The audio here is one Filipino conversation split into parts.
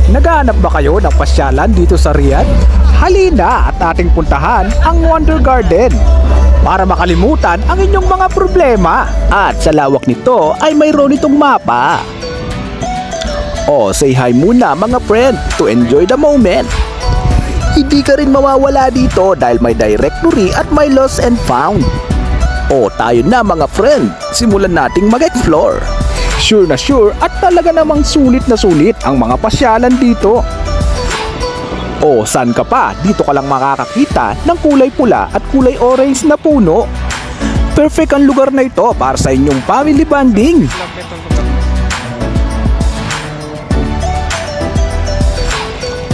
Naghahanap ba kayo ng pasyalan dito sa Riyadh? Halina at ating puntahan ang Wonder Garden para makalimutan ang inyong mga problema. At sa lawak nito ay mayroon itong mapa. Oh, say hi muna mga friend to enjoy the moment. Hindi ka rin mawawala dito dahil may directory at may lost and found. Oh, tayo na mga friend, simulan nating mag-explore. Sure na sure at talaga namang sulit na sulit ang mga pasyalan dito. O saan ka pa? Dito ka lang makakakita ng kulay pula at kulay orange na puno. Perfect ang lugar na ito para sa inyong family bonding.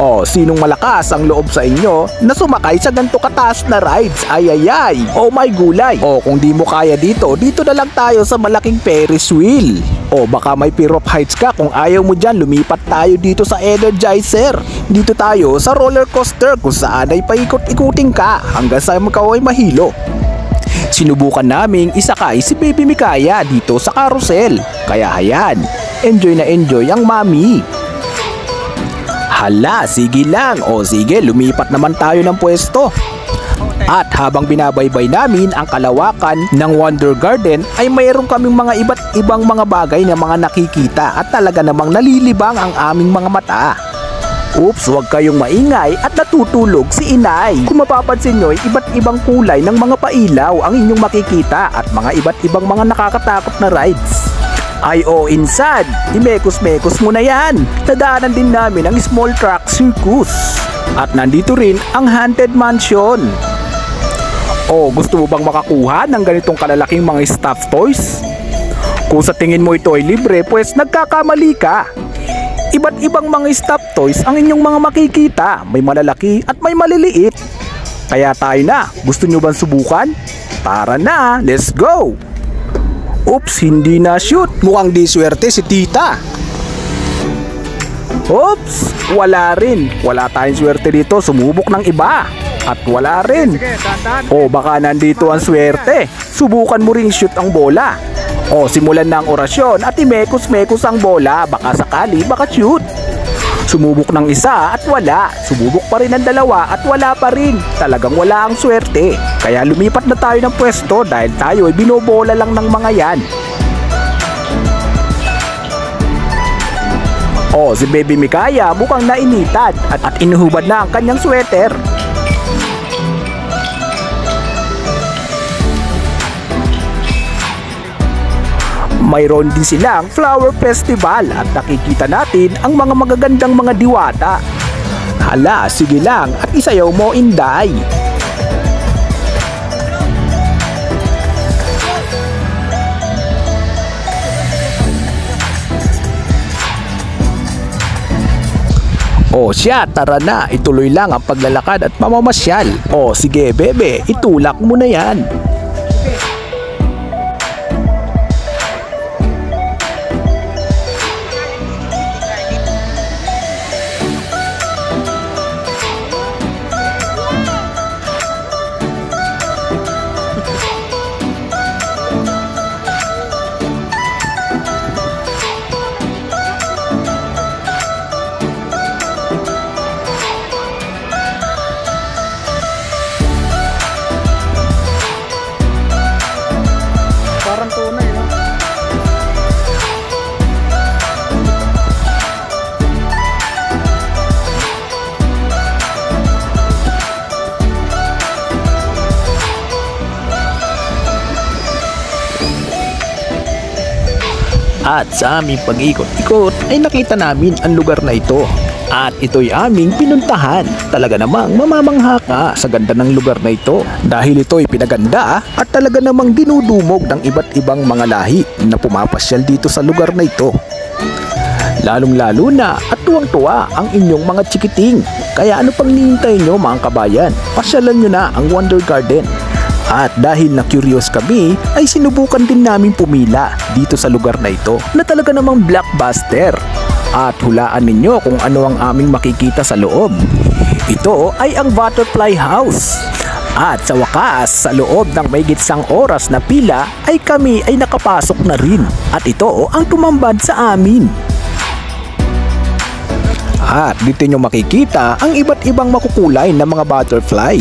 O sinong malakas ang loob sa inyo na sumakay sa ganito kataas na rides? Ay ay ay, oh my gulay. O kung di mo kaya dito na lang tayo sa malaking Ferris wheel. O baka may fear of heights ka, kung ayaw mo dyan, lumipat tayo dito sa Energizer. Dito tayo sa roller coaster kung saan ay paikot-ikuting ka hanggang sa ikaw ay mahilo. Sinubukan naming isakay si Baby Mikaya dito sa carousel. Kaya hayan, enjoy na enjoy ang mami. Hala, sige lang. O sige, lumipat naman tayo ng pwesto. At habang binabaybay namin ang kalawakan ng Wonder Garden ay mayroon kaming mga iba't ibang mga bagay na mga nakikita at talaga namang nalilibang ang aming mga mata. Oops, huwag kayong maingay at natutulog si inay. Kung mapapansin nyo, iba't ibang kulay ng mga pailaw ang inyong makikita at mga iba't ibang mga nakakatakot na rides. Ay o insan, imekos-mekos mo na yan. Nadaanan din namin ang small truck circus. At nandito rin ang haunted mansion. O gusto mo bang makakuha ng ganitong kalalaking mga stuffed toys? Kung sa tingin mo ito ay libre, pues nagkakamali ka. Iba't ibang mga stuffed toys ang inyong mga makikita. May malalaki at may maliliit. Kaya tayo na, gusto nyo bang subukan? Tara na, let's go! Oops, hindi na shoot. Mukhang di swerte si tita. Oops, wala rin. Wala tayong swerte dito. Sumubok ng iba. At wala rin. O baka nandito ang swerte. Subukan mo ring shoot ang bola. O simulan na ang orasyon at imekos-mekos ang bola. Baka sakali, baka shoot. Sumubok ng isa at wala. Sumubok pa rin ng dalawa at wala pa rin. Talagang wala ang swerte. Kaya lumipat na tayo ng pwesto dahil tayo ay binobola lang ng mga yan. O si Baby Mikaya mukhang nainitan at inuhubad na ang kanyang sweater. Mayroon din silang flower festival at nakikita natin ang mga magagandang mga diwata. Hala, sige lang at isayaw mo, Inday. O siya, tara na, ituloy lang ang paglalakad at mamamasyal. O sige bebe, itulak mo na yan. At sa aming pag-ikot-ikot ay nakita namin ang lugar na ito. At ito'y aming pinuntahan. Talaga namang mamamangha ka sa ganda ng lugar na ito. Dahil ito'y pinaganda at talaga namang dinudumog ng iba't ibang mga lahi na pumapasyal dito sa lugar na ito. Lalong-lalo na at tuwang-tuwa ang inyong mga chikiting. Kaya ano pang nihintay nyo mga kabayan? Pasyalan nyo na ang Wonder Garden. At dahil na curious kami, ay sinubukan din namin pumila dito sa lugar na ito na talaga namang blockbuster. At hulaan ninyo kung ano ang aming makikita sa loob. Ito ay ang Butterfly House. At sa wakas, sa loob ng may gitsang oras na pila ay kami ay nakapasok na rin. At ito ang tumambad sa amin. At dito nyo makikita ang iba't ibang makukulay na mga butterfly.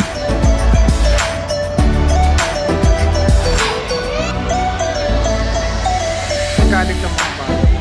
Galing ng mga bata.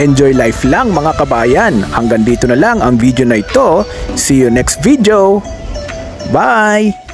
Enjoy life lang mga kabayan. Hanggang dito na lang ang video na ito. See you next video. Bye!